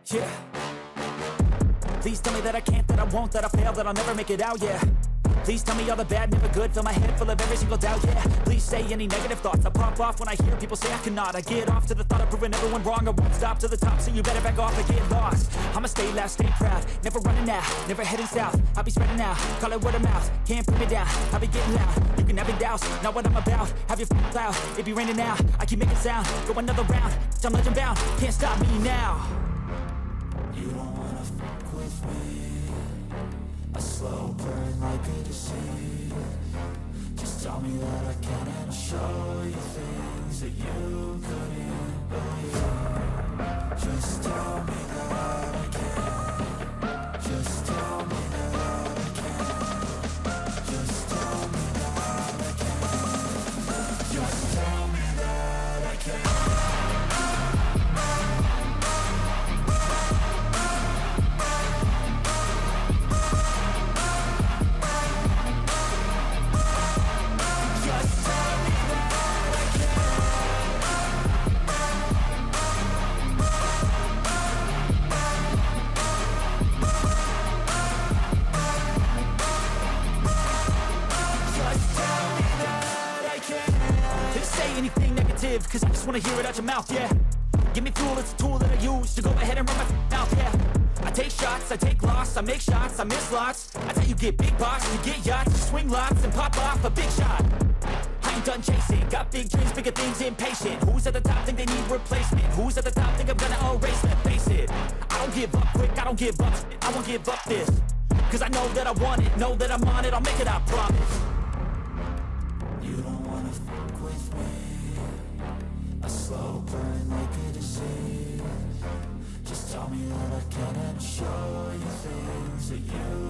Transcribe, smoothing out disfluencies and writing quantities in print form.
Yeah. Please tell me that I can't, that I won't, that I fail, that I'll never make it out, yeah. Please tell me all the bad, never good, fill my head full of every single doubt, yeah. Please say any negative thoughts, I pop off when I hear people say I cannot. I get off to the thought of proving everyone wrong, I won't stop to the top, so you better back off and get lost. I'ma stay loud, stay proud, never running out, never heading south. I'll be spreading out, call it word of mouth, can't put me down, I'll be getting loud. You can have it douse, not what I'm about, have your f***ing cloud, it be raining now. I keep making sound, go another round, I'm legend bound, can't stop me now. You don't wanna fuck with me, a slow burn like a disease. Just tell me that I can and I'll show you things that you couldn't believe. Just tell me that I can. Just tell me that I can. Just tell me that I can. Just tell me that I can. Anything negative, cause I just wanna hear it out your mouth, yeah. Give me fuel, it's a tool that I use to go ahead and run my mouth, yeah. I take shots, I take loss, I make shots, I miss lots. That's how you get big box, you get yachts, you swing lots and pop off a big shot. I ain't done chasing, got big dreams, bigger things, impatient. Who's at the top think they need replacement? Who's at the top think I'm gonna erase, let's face it. I don't give up quick, I don't give up, I won't give up this. Cause I know that I want it, know that I'm on it, I'll make it, I promise. You don't wanna fuck with me, a slow burn like a disease. Just tell me that I can and show you things that you